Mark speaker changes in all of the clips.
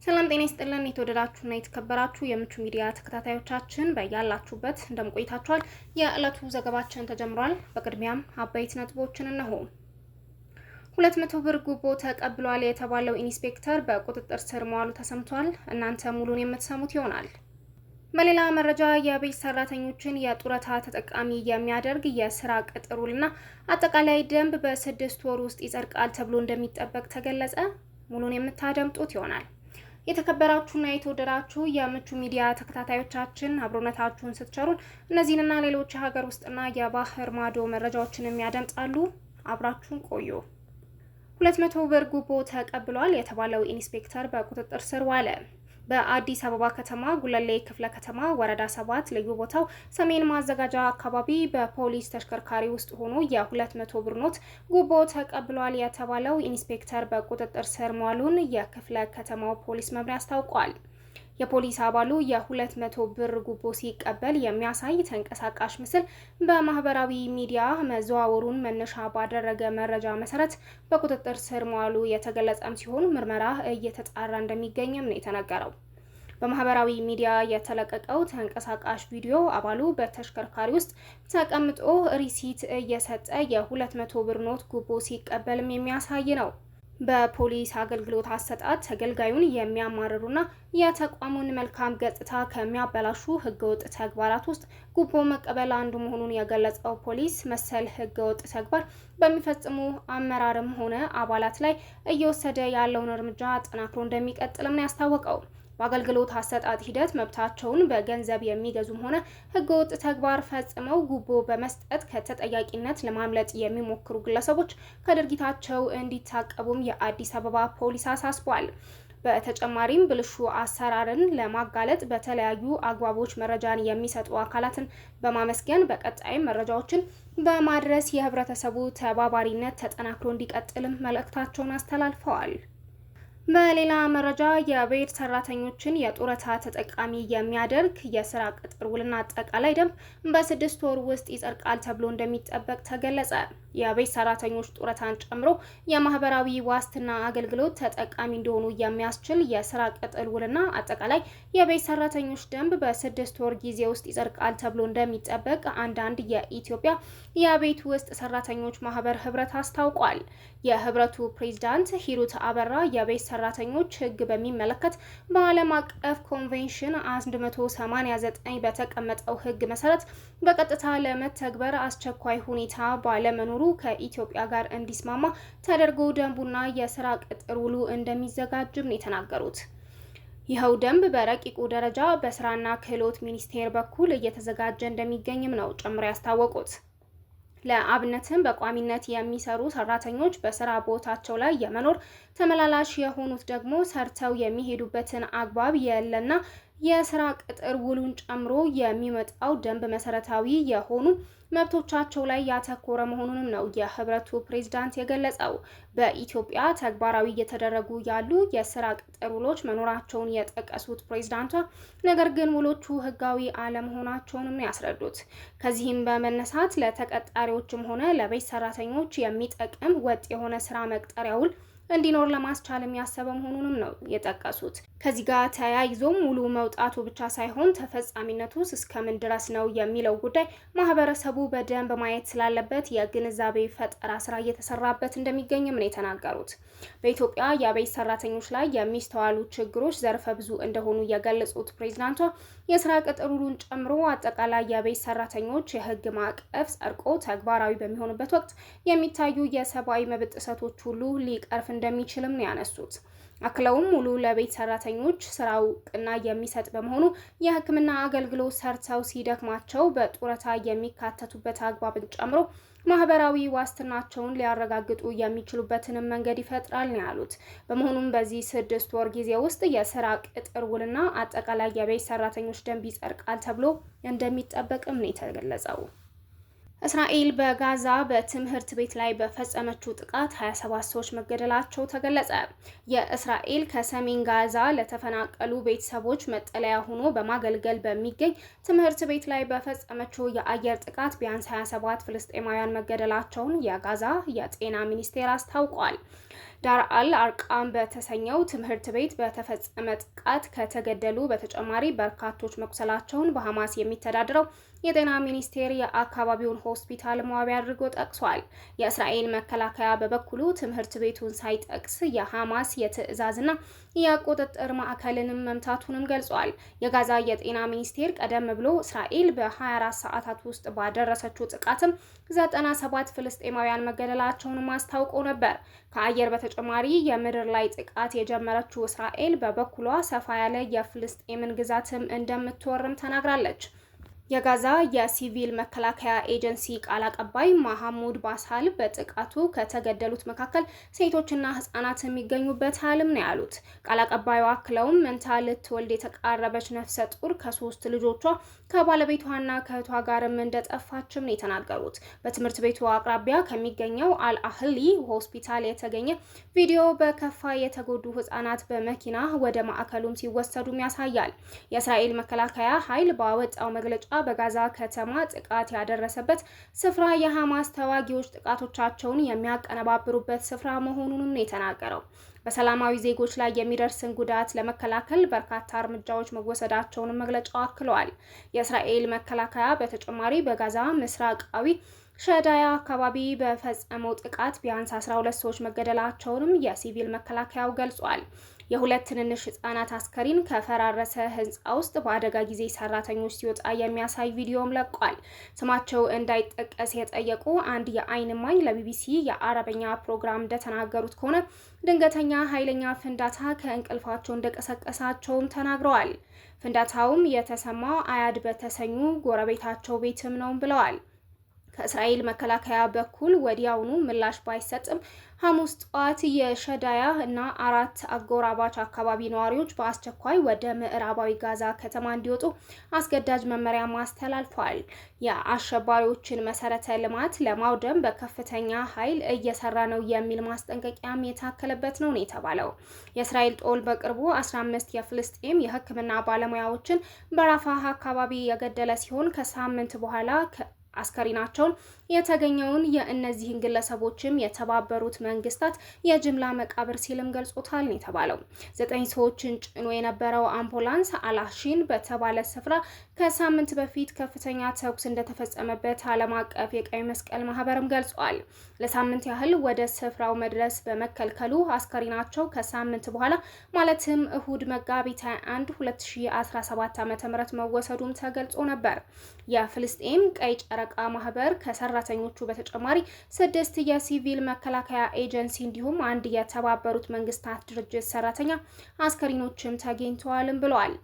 Speaker 1: ሰላም ጤና ይስጥልን የተወደዳችሁና የተከበራችሁ የምቹ ሚዲያ ተከታታዮቻችን በያላችሁበት እንደምቆይታችኋል። የዕለቱ ዘገባችን ተጀምሯል። በቅድሚያም አበይት ነጥቦችን እነሆ። 200 ብር ጉቦ ተቀብሏል የተባለው ኢንስፔክተር በቁጥጥር ስር መዋሉ ተሰምቷል። እናንተ ሙሉን የምትሰሙት ይሆናል። በሌላ መረጃ የቤት ሰራተኞችን የጡረታ ተጠቃሚ የሚያደርግ የስራ ቅጥር ውልና አጠቃላይ ደንብ በ6 ወር ውስጥ ይጸድቃል ተብሎ እንደሚጠበቅ ተገለጸ። ሙሉን የምታደምጡት ይሆናል። የተከበራችሁና የተወደዳችሁ የምቹ ሚዲያ ተከታታዮቻችን አብሮነታችሁን ስትቸሩን እነዚህንና ሌሎች የሀገር ውስጥና የባህር ማዶ መረጃዎችን የሚያደምጣሉ። አብራችሁን ቆዩ። 200 ብር ጉቦ ተቀብሏል የተባለው ኢንስፔክተር በቁጥጥር ስር ዋለ። በአዲስ አበባ ከተማ ጉለሌ ክፍለ ከተማ ወረዳ 7 ልዩ ቦታው ሰሜን ማዘጋጃ አካባቢ በፖሊስ ተሽከርካሪ ውስጥ ሆኖ የ200 ብር ኖት ጉቦ ተቀብሏል የተባለው ኢንስፔክተር በቁጥጥር ስር መዋሉን የክፍለ ከተማው ፖሊስ መምሪያ አስታውቋል። የፖሊስ አባሉ የ200 ብር ጉቦ ሲቀበል የሚያሳይ ተንቀሳቃሽ ምስል በማህበራዊ ሚዲያ መዘዋወሩን መነሻ ባደረገ መረጃ መሰረት በቁጥጥር ስር መዋሉ የተገለጸም ሲሆን ምርመራ እየተጣራ እንደሚገኝም ነው የተነገረው። በማህበራዊ ሚዲያ የተለቀቀው ተንቀሳቃሽ ቪዲዮ አባሉ በተሽከርካሪ ውስጥ ተቀምጦ ሪሲት እየሰጠ የ200 ብር ኖት ጉቦ ሲቀበልም የሚያሳይ ነው። በፖሊስ አገልግሎት አሰጣጥ ተገልጋዩን የሚያማርሩና የተቋሙን መልካም ገጽታ ከሚያበላሹ ህገወጥ ተግባራት ውስጥ ጉቦ መቀበል አንዱ መሆኑን የገለጸው ፖሊስ መሰል ህገወጥ ተግባር በሚፈጽሙ አመራርም ሆነ አባላት ላይ እየወሰደ ያለውን እርምጃ አጠናክሮ እንደሚቀጥልም ነው ያስታወቀው። በአገልግሎት አሰጣጥ ሂደት መብታቸውን በገንዘብ የሚገዙም ሆነ ህገወጥ ተግባር ፈጽመው ጉቦ በመስጠት ከተጠያቂነት ለማምለጥ የሚሞክሩ ግለሰቦች ከድርጊታቸው እንዲታቀቡም የአዲስ አበባ ፖሊስ አሳስቧል። በተጨማሪም ብልሹ አሰራርን ለማጋለጥ በተለያዩ አግባቦች መረጃን የሚሰጡ አካላትን በማመስገን በቀጣይም መረጃዎችን በማድረስ የህብረተሰቡ ተባባሪነት ተጠናክሮ እንዲቀጥልም መልእክታቸውን አስተላልፈዋል። በሌላ መረጃ የቤት ሰራተኞችን የጡረታ ተጠቃሚ የሚያደርግ የስራ ቅጥር ውልና አጠቃላይ ደንብ በ6 ወር ውስጥ ይጸድቃል ተብሎ እንደሚጠበቅ ተገለጸ። የቤት ሰራተኞች ጡረታን ጨምሮ የማህበራዊ ዋስትና አገልግሎት ተጠቃሚ እንዲሆኑ የሚያስችል የስራ ቅጥር ውልና አጠቃላይ የቤት ሰራተኞች ደንብ በ6 ወር ጊዜ ውስጥ ይጸድቃል ተብሎ እንደሚጠበቅ አንዳንድ የኢትዮጵያ የቤት ውስጥ ሰራተኞች ማህበር ህብረት አስታውቋል። የህብረቱ ፕሬዝዳንት ሂሩት አበራ የቤት ሰራተኞች ህግ በሚመለከት በዓለም አቀፍ ኮንቬንሽን 189 በተቀመጠው ህግ መሰረት በቀጥታ ለመተግበር አስቸኳይ ሁኔታ ባለመኖሩ ከኢትዮጵያ ጋር እንዲስማማ ተደርጎ ደንቡና የስራ ቅጥር ውሉ እንደሚዘጋጅም ነው የተናገሩት። ይኸው ደንብ በረቂቁ ደረጃ በስራና ክህሎት ሚኒስቴር በኩል እየተዘጋጀ እንደሚገኝም ነው ጨምሮ ያስታወቁት። ለአብነትም በቋሚነት የሚሰሩ ሰራተኞች በስራ ቦታቸው ላይ የመኖር ተመላላሽ የሆኑት ደግሞ ሰርተው የሚሄዱበትን አግባብ የለና የስራ ቅጥር ውሉን ጨምሮ የሚመጣው ደንብ መሰረታዊ የሆኑ መብቶቻቸው ላይ ያተኮረ መሆኑንም ነው የህብረቱ ፕሬዝዳንት የገለጸው። በኢትዮጵያ ተግባራዊ እየተደረጉ ያሉ የስራ ቅጥር ውሎች መኖራቸውን የጠቀሱት ፕሬዝዳንቷ ነገር ግን ውሎቹ ህጋዊ አለመሆናቸውንም ነው ያስረዱት። ከዚህም በመነሳት ለተቀጣሪዎችም ሆነ ለቤት ሰራተኞች የሚጠቅም ወጥ የሆነ ስራ መቅጠሪያ ውል እንዲኖር ለማስቻል የሚያሰበ መሆኑንም ነው የጠቀሱት። ከዚህ ጋር ተያይዞም ሙሉ መውጣቱ ብቻ ሳይሆን ተፈጻሚነቱስ እስከምን ድረስ ነው የሚለው ጉዳይ ማህበረሰቡ በደንብ ማየት ስላለበት የግንዛቤ ፈጠራ ስራ እየተሰራበት እንደሚገኝም ነው የተናገሩት። በኢትዮጵያ የቤት ሰራተኞች ላይ የሚስተዋሉ ችግሮች ዘርፈ ብዙ እንደሆኑ የገለጹት ፕሬዝዳንቷ የስራ ቅጥር ውሉን ጨምሮ አጠቃላይ የቤት ሰራተኞች የህግ ማዕቀፍ ጸድቆ ተግባራዊ በሚሆንበት ወቅት የሚታዩ የሰብአዊ መብት ጥሰቶች ሁሉ ሊቀርፍ እንደሚችልም ነው ያነሱት። አክለውም ሙሉ ለቤት ሰራተኞች ስራው እውቅና የሚሰጥ በመሆኑ የሕክምና አገልግሎት ሰርተው ሲደክማቸው በጡረታ የሚካተቱበት አግባብን ጨምሮ ማህበራዊ ዋስትናቸውን ሊያረጋግጡ የሚችሉበትንም መንገድ ይፈጥራል ነው ያሉት። በመሆኑም በዚህ 6 ወር ጊዜ ውስጥ የስራ ቅጥር ውልና አጠቃላይ የቤት ሰራተኞች ደንብ ይጸድቃል ተብሎ እንደሚጠበቅም ነው የተገለጸው። እስራኤል በጋዛ በትምህርት ቤት ላይ በፈጸመችው ጥቃት 27 ሰዎች መገደላቸው ተገለጸ። የእስራኤል ከሰሜን ጋዛ ለተፈናቀሉ ቤተሰቦች መጠለያ ሆኖ በማገልገል በሚገኝ ትምህርት ቤት ላይ በፈጸመችው የአየር ጥቃት ቢያንስ 27 ፍልስጤማውያን መገደላቸውን የጋዛ የጤና ሚኒስቴር አስታውቋል። ዳር አል አርቃም በተሰኘው ትምህርት ቤት በተፈጸመ ጥቃት ከተገደሉ በተጨማሪ በርካቶች መቁሰላቸውን በሐማስ የሚተዳደረው የጤና ሚኒስቴር የአካባቢውን ሆስፒታል መዋቢያ አድርጎ ጠቅሷል። የእስራኤል መከላከያ በበኩሉ ትምህርት ቤቱን ሳይጠቅስ የሐማስ የትዕዛዝና የቁጥጥር ማዕከልንም መምታቱንም ገልጿል። የጋዛ የጤና ሚኒስቴር ቀደም ብሎ እስራኤል በ24 ሰዓታት ውስጥ ባደረሰችው ጥቃትም 97 ፍልስጤማውያን መገደላቸውን አስታውቆ ነበር። ከአየር በተጨማሪ የምድር ላይ ጥቃት የጀመረችው እስራኤል በበኩሏ ሰፋ ያለ የፍልስጤምን ግዛትም እንደምትወርም ተናግራለች። የጋዛ የሲቪል መከላከያ ኤጀንሲ ቃል አቀባይ ማሐሙድ ባሳል በጥቃቱ ከተገደሉት መካከል ሴቶችና ህጻናት የሚገኙበታል ነው ያሉት። ቃል አቀባዩ አክለውም መንታ ልትወልድ የተቃረበች ነፍሰ ጡር ከ3 ልጆቿ ከባለቤቷና ከእህቷ ጋርም እንደጠፋችም ነው የተናገሩት። በትምህርት ቤቱ አቅራቢያ ከሚገኘው አልአህሊ ሆስፒታል የተገኘ ቪዲዮ በከፋ የተጎዱ ህጻናት በመኪና ወደ ማዕከሉም ሲወሰዱም ያሳያል። የእስራኤል መከላከያ ኃይል ባወጣው መግለጫ በጋዛ ከተማ ጥቃት ያደረሰበት ስፍራ የሐማስ ተዋጊዎች ጥቃቶቻቸውን የሚያቀነባብሩበት ስፍራ መሆኑንም ነው የተናገረው። በሰላማዊ ዜጎች ላይ የሚደርስን ጉዳት ለመከላከል በርካታ እርምጃዎች መወሰዳቸውን መግለጫው አክለዋል። የእስራኤል መከላከያ በተጨማሪ በጋዛ ምስራቃዊ ሸዳያ አካባቢ በፈጸመው ጥቃት ቢያንስ 12 ሰዎች መገደላቸውንም የሲቪል መከላከያው ገልጿል። የሁለት ትንንሽ ህጻናት አስከሬን ከፈራረሰ ህንጻ ውስጥ በአደጋ ጊዜ ሰራተኞች ሲወጣ የሚያሳይ ቪዲዮም ለቋል። ስማቸው እንዳይጠቀስ የጠየቁ አንድ የአይን እማኝ ለቢቢሲ የአረበኛ ፕሮግራም እንደተናገሩት ከሆነ ድንገተኛ ኃይለኛ ፍንዳታ ከእንቅልፋቸው እንደቀሰቀሳቸውም ተናግረዋል። ፍንዳታውም የተሰማው አያድ በተሰኙ ጎረቤታቸው ቤትም ነው ብለዋል። ከእስራኤል መከላከያ በኩል ወዲያውኑ ምላሽ ባይሰጥም ሐሙስ ጠዋት የሸዳያ እና 4 አጎራባች አካባቢ ነዋሪዎች በአስቸኳይ ወደ ምዕራባዊ ጋዛ ከተማ እንዲወጡ አስገዳጅ መመሪያ ማስተላልፈዋል። የአሸባሪዎችን መሰረተ ልማት ለማውደም በከፍተኛ ኃይል እየሰራ ነው የሚል ማስጠንቀቂያም የታከለበት ነው የተባለው። የእስራኤል ጦር በቅርቡ 15 የፍልስጤም የሕክምና ባለሙያዎችን በራፋህ አካባቢ የገደለ ሲሆን ከሳምንት በኋላ አስከሬናቸውን የተገኘውን የእነዚህን ግለሰቦችም የተባበሩት መንግስታት የጅምላ መቃብር ሲልም ገልጾታል ነው የተባለው። 9 ሰዎችን ጭኖ የነበረው አምቡላንስ አላሺን በተባለ ስፍራ ከሳምንት በፊት ከፍተኛ ተኩስ እንደተፈጸመበት ዓለም አቀፍ የቀይ መስቀል ማህበርም ገልጿል። ለሳምንት ያህል ወደ ስፍራው መድረስ በመከልከሉ አስከሬናቸው ከሳምንት በኋላ ማለትም እሁድ መጋቢት 21 2017 ዓ.ም መወሰዱም ተገልጾ ነበር። የፍልስጤም ቀይ ጨረቃ ማህበር ከሰራተኞቹ በተጨማሪ 6 የሲቪል መከላከያ ኤጀንሲ እንዲሁም አንድ የተባበሩት መንግስታት ድርጅት ሰራተኛ አስከሬኖችም ተገኝተዋልም ብለዋል።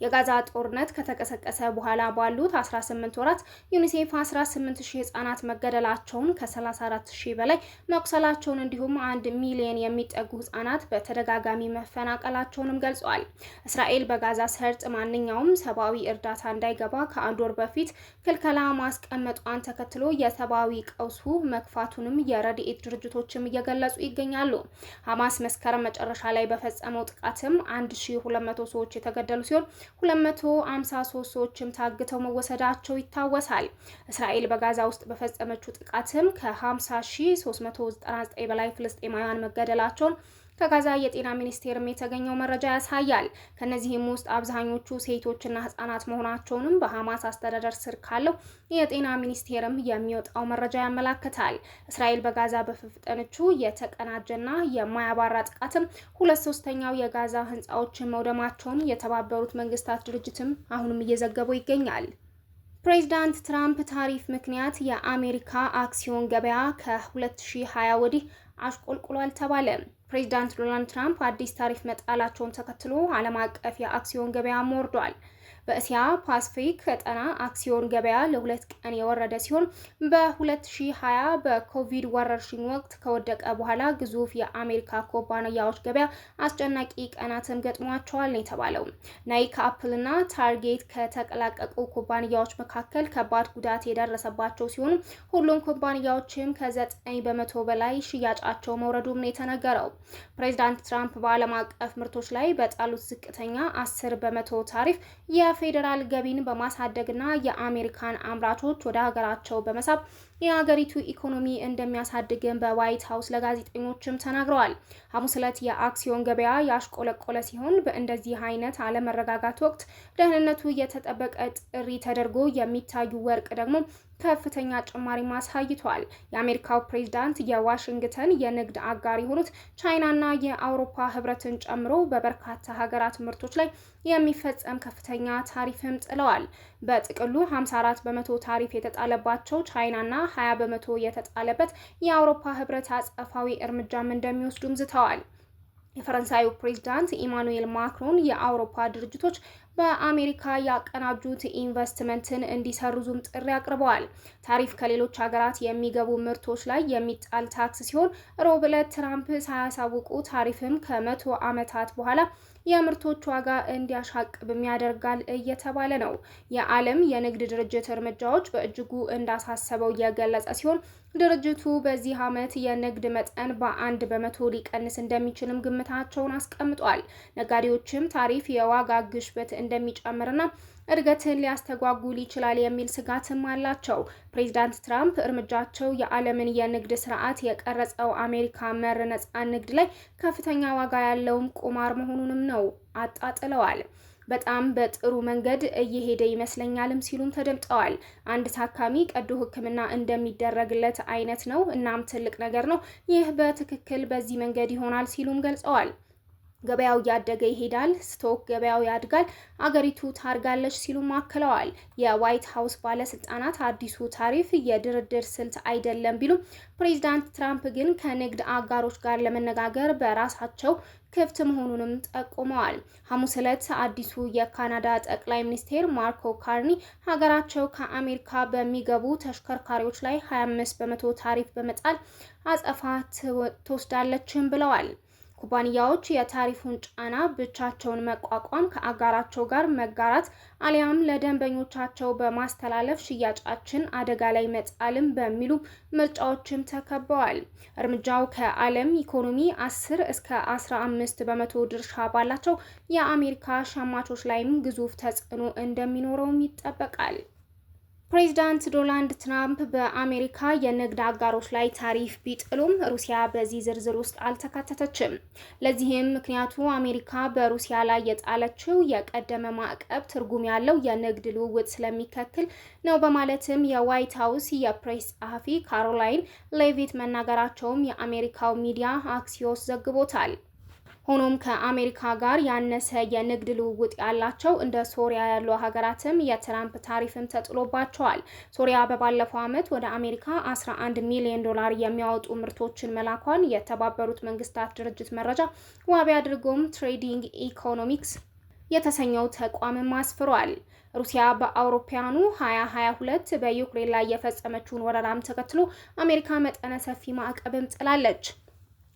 Speaker 1: የጋዛ ጦርነት ከተቀሰቀሰ በኋላ ባሉት 18 ወራት ዩኒሴፍ 18000 ህጻናት መገደላቸውን ከ34000 በላይ መቁሰላቸውን እንዲሁም 1 ሚሊዮን የሚጠጉ ህጻናት በተደጋጋሚ መፈናቀላቸውንም ገልጿል። እስራኤል በጋዛ ሰርጥ ማንኛውም ሰብአዊ እርዳታ እንዳይገባ ከአንድ ወር በፊት ክልከላ ማስቀመጧን ተከትሎ የሰብአዊ ቀውሱ መክፋቱንም የረድኤት ድርጅቶችም እየገለጹ ይገኛሉ። ሐማስ መስከረም መጨረሻ ላይ በፈጸመው ጥቃትም 1200 ሰዎች የተገደሉ ሲሆን 253 ሰዎችም ታግተው መወሰዳቸው ይታወሳል። እስራኤል በጋዛ ውስጥ በፈጸመችው ጥቃትም ከ50399 በላይ ፍልስጤማውያን መገደላቸውን ከጋዛ የጤና ሚኒስቴርም የተገኘው መረጃ ያሳያል። ከነዚህም ውስጥ አብዛኞቹ ሴቶችና ህጻናት መሆናቸውንም በሐማስ አስተዳደር ስር ካለው የጤና ሚኒስቴርም የሚወጣው መረጃ ያመላክታል። እስራኤል በጋዛ በፈጸመችው የተቀናጀና የማያባራ ጥቃትም 2/3 የጋዛ ህንጻዎችን መውደማቸውን የተባበሩት መንግስታት ድርጅትም አሁንም እየዘገበው ይገኛል። ፕሬዚዳንት ትራምፕ ታሪፍ ምክንያት የአሜሪካ አክሲዮን ገበያ ከ2020 ወዲህ አሽቆልቁሏል ተባለ። ፕሬዚዳንት ዶናልድ ትራምፕ አዲስ ታሪፍ መጣላቸውን ተከትሎ ዓለም አቀፍ የአክሲዮን ገበያ ወርዷል። በእስያ ፓሲፊክ ቀጠና አክሲዮን ገበያ ለ2 ቀን የወረደ ሲሆን በ2020 በኮቪድ ወረርሽኝ ወቅት ከወደቀ በኋላ ግዙፍ የአሜሪካ ኩባንያዎች ገበያ አስጨናቂ ቀናትን ገጥሟቸዋል ነው የተባለው። ናይክ፣ አፕል እና ታርጌት ከተቀላቀቁ ኩባንያዎች መካከል ከባድ ጉዳት የደረሰባቸው ሲሆን ሁሉም ኩባንያዎችም ከ9% በላይ ሽያጫቸው መውረዱም ነው የተነገረው። ፕሬዚዳንት ትራምፕ በዓለም አቀፍ ምርቶች ላይ በጣሉት ዝቅተኛ 10% ታሪፍ የፌዴራል ገቢን በማሳደግና የአሜሪካን አምራቾች ወደ ሀገራቸው በመሳብ የሀገሪቱ ኢኮኖሚ እንደሚያሳድግም በዋይት ሀውስ ለጋዜጠኞችም ተናግረዋል። ሐሙስ ዕለት የአክሲዮን ገበያ ያሽቆለቆለ ሲሆን በእንደዚህ አይነት አለመረጋጋት ወቅት ደህንነቱ የተጠበቀ ጥሪ ተደርጎ የሚታዩ ወርቅ ደግሞ ከፍተኛ ጭማሪ ማሳይቷል። የአሜሪካው ፕሬዝዳንት የዋሽንግተን የንግድ አጋር የሆኑት ቻይናና የአውሮፓ ህብረትን ጨምሮ በበርካታ ሀገራት ምርቶች ላይ የሚፈጸም ከፍተኛ ታሪፍም ጥለዋል። በጥቅሉ 54 በመቶ ታሪፍ የተጣለባቸው ቻይናና 20 በመቶ የተጣለበት የአውሮፓ ህብረት አጸፋዊ እርምጃም እንደሚወስዱም ዝተዋል። የፈረንሳዩ ፕሬዝዳንት ኢማኑኤል ማክሮን የአውሮፓ ድርጅቶች በአሜሪካ ያቀናጁት ኢንቨስትመንትን እንዲሰርዙም ጥሪ አቅርበዋል። ታሪፍ ከሌሎች ሀገራት የሚገቡ ምርቶች ላይ የሚጣል ታክስ ሲሆን ሮብ ዕለት ትራምፕ ሳያሳውቁ ታሪፍም ከ100 ዓመታት በኋላ የምርቶች ዋጋ እንዲያሻቅብም ያደርጋል እየተባለ ነው። የዓለም የንግድ ድርጅት እርምጃዎች በእጅጉ እንዳሳሰበው የገለጸ ሲሆን ድርጅቱ በዚህ ዓመት የንግድ መጠን በ1 በመቶ ሊቀንስ እንደሚችልም ግምታቸውን አስቀምጧል። ነጋዴዎችም ታሪፍ የዋጋ ግሽበት እንደሚጨምርና እድገትን ሊያስተጓጉል ይችላል የሚል ስጋትም አላቸው። ፕሬዚዳንት ትራምፕ እርምጃቸው የዓለምን የንግድ ስርዓት የቀረጸው አሜሪካ መር ነጻ ንግድ ላይ ከፍተኛ ዋጋ ያለውም ቁማር መሆኑንም ነው አጣጥለዋል። በጣም በጥሩ መንገድ እየሄደ ይመስለኛልም ሲሉም ተደምጠዋል። አንድ ታካሚ ቀዶ ሕክምና እንደሚደረግለት አይነት ነው፣ እናም ትልቅ ነገር ነው። ይህ በትክክል በዚህ መንገድ ይሆናል ሲሉም ገልጸዋል። ገበያው እያደገ ይሄዳል፣ ስቶክ ገበያው ያድጋል፣ አገሪቱ ታርጋለች ሲሉም አክለዋል። የዋይት ሀውስ ባለስልጣናት አዲሱ ታሪፍ የድርድር ስልት አይደለም ቢሉም ፕሬዚዳንት ትራምፕ ግን ከንግድ አጋሮች ጋር ለመነጋገር በራሳቸው ክፍት መሆኑንም ጠቁመዋል። ሐሙስ ዕለት አዲሱ የካናዳ ጠቅላይ ሚኒስትር ማርኮ ካርኒ ሀገራቸው ከአሜሪካ በሚገቡ ተሽከርካሪዎች ላይ 25 በመቶ ታሪፍ በመጣል አጸፋ ትወስዳለችም ብለዋል። ኩባንያዎች የታሪፉን ጫና ብቻቸውን መቋቋም ከአጋራቸው ጋር መጋራት አሊያም ለደንበኞቻቸው በማስተላለፍ ሽያጫችን አደጋ ላይ መጣልም በሚሉ ምርጫዎችም ተከበዋል። እርምጃው ከዓለም ኢኮኖሚ 10 እስከ 15 በመቶ ድርሻ ባላቸው የአሜሪካ ሸማቾች ላይም ግዙፍ ተጽዕኖ እንደሚኖረውም ይጠበቃል። ፕሬዚዳንት ዶናልድ ትራምፕ በአሜሪካ የንግድ አጋሮች ላይ ታሪፍ ቢጥሉም ሩሲያ በዚህ ዝርዝር ውስጥ አልተካተተችም። ለዚህም ምክንያቱ አሜሪካ በሩሲያ ላይ የጣለችው የቀደመ ማዕቀብ ትርጉም ያለው የንግድ ልውውጥ ስለሚከተል ነው በማለትም የዋይት ሀውስ የፕሬስ ጸሐፊ ካሮላይን ሌቪት መናገራቸውም የአሜሪካው ሚዲያ አክሲዮስ ዘግቦታል። ሆኖም ከአሜሪካ ጋር ያነሰ የንግድ ልውውጥ ያላቸው እንደ ሶሪያ ያሉ ሀገራትም የትራምፕ ታሪፍም ተጥሎባቸዋል። ሶሪያ በባለፈው ዓመት ወደ አሜሪካ 11 ሚሊዮን ዶላር የሚያወጡ ምርቶችን መላኳን የተባበሩት መንግስታት ድርጅት መረጃ ዋቢ አድርጎም ትሬዲንግ ኢኮኖሚክስ የተሰኘው ተቋምም አስፍሯል። ሩሲያ በአውሮፓውያኑ 2022 በዩክሬን ላይ የፈጸመችውን ወረራም ተከትሎ አሜሪካ መጠነ ሰፊ ማዕቀብም ጥላለች።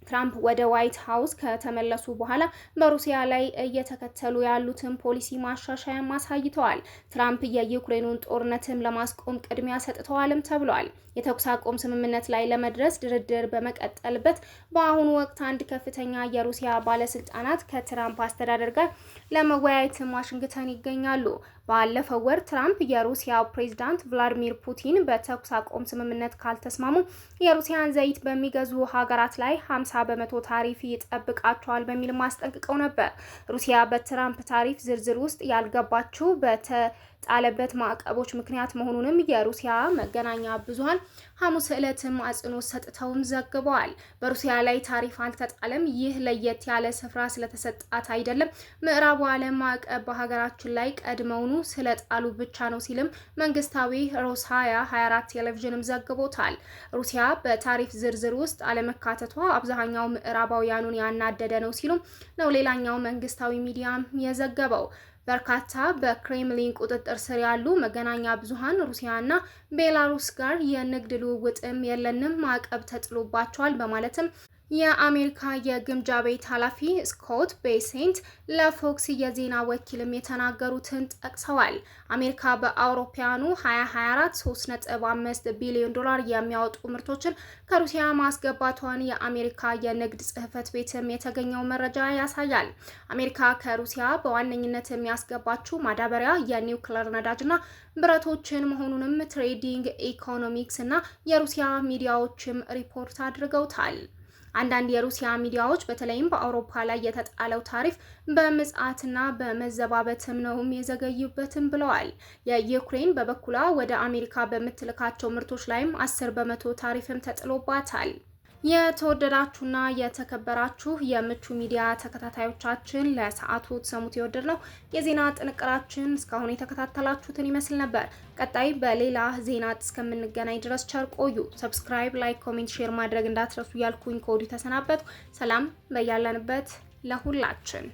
Speaker 1: ትራምፕ ወደ ዋይት ሀውስ ከተመለሱ በኋላ በሩሲያ ላይ እየተከተሉ ያሉትን ፖሊሲ ማሻሻያ አሳይተዋል። ትራምፕ የዩክሬኑን ጦርነትም ለማስቆም ቅድሚያ ሰጥተዋልም ተብሏል። የተኩስ አቁም ስምምነት ላይ ለመድረስ ድርድር በመቀጠልበት በአሁኑ ወቅት አንድ ከፍተኛ የሩሲያ ባለስልጣናት ከትራምፕ አስተዳደር ጋር ለመወያየትም ዋሽንግተን ይገኛሉ። ባለፈው ወር ትራምፕ የሩሲያው ፕሬዝዳንት ቭላዲሚር ፑቲን በተኩስ አቁም ስምምነት ካልተስማሙ የሩሲያን ዘይት በሚገዙ ሀገራት ላይ 50 በመቶ ታሪፍ ይጠብቃቸዋል በሚል ማስጠንቅቀው ነበር። ሩሲያ በትራምፕ ታሪፍ ዝርዝር ውስጥ ያልገባችው በተጣለበት ማዕቀቦች ምክንያት መሆኑንም የሩሲያ መገናኛ ብዙኃን ሐሙስ ዕለትም አጽንኦት ሰጥተውም ዘግበዋል። በሩሲያ ላይ ታሪፍ አልተጣለም፣ ይህ ለየት ያለ ስፍራ ስለተሰጣት አይደለም፣ ምዕራቡ ዓለም ማዕቀብ በሀገራችን ላይ ቀድመውኑ ስለጣሉ ብቻ ነው ሲልም መንግስታዊ ሮሳያ 24 ቴሌቪዥንም ዘግቦታል። ሩሲያ በታሪፍ ዝርዝር ውስጥ አለመካተቷ አብዛኛው ምዕራባውያኑን ያናደደ ነው ሲሉም ነው ሌላኛው መንግስታዊ ሚዲያም የዘገበው። በርካታ በክሬምሊን ቁጥጥር ስር ያሉ መገናኛ ብዙሃን ሩሲያና ቤላሩስ ጋር የንግድ ልውውጥም የለንም፣ ማዕቀብ ተጥሎባቸዋል በማለትም የአሜሪካ የግምጃ ቤት ኃላፊ ስኮት ቤሴንት ለፎክስ የዜና ወኪልም የተናገሩትን ጠቅሰዋል። አሜሪካ በአውሮፓውያኑ 2024 $3.5 ቢሊዮን የሚያወጡ ምርቶችን ከሩሲያ ማስገባቷን የአሜሪካ የንግድ ጽሕፈት ቤትም የተገኘው መረጃ ያሳያል። አሜሪካ ከሩሲያ በዋነኝነት የሚያስገባችው ማዳበሪያ፣ የኒውክሌር ነዳጅና ብረቶችን መሆኑንም ትሬዲንግ ኢኮኖሚክስ እና የሩሲያ ሚዲያዎችም ሪፖርት አድርገውታል። አንዳንድ የሩሲያ ሚዲያዎች በተለይም በአውሮፓ ላይ የተጣለው ታሪፍ በምጽአትና በመዘባበትም ነው የዘገዩበትም ብለዋል። የዩክሬን በበኩሏ ወደ አሜሪካ በምትልካቸው ምርቶች ላይም 10% ታሪፍም ተጥሎባታል። የተወደዳችሁና የተከበራችሁ የምቹ ሚዲያ ተከታታዮቻችን ለሰዓቱ ተሰሙት የወደድነው የዜና ጥንቅራችን እስካሁን የተከታተላችሁትን ይመስል ነበር። ቀጣይ በሌላ ዜና እስከምንገናኝ ድረስ ቸር ቆዩ። ሰብስክራይብ፣ ላይክ፣ ኮሜንት፣ ሼር ማድረግ እንዳትረሱ ያልኩኝ ከወዲሁ ተሰናበትኩ። ሰላም በያለንበት ለሁላችን።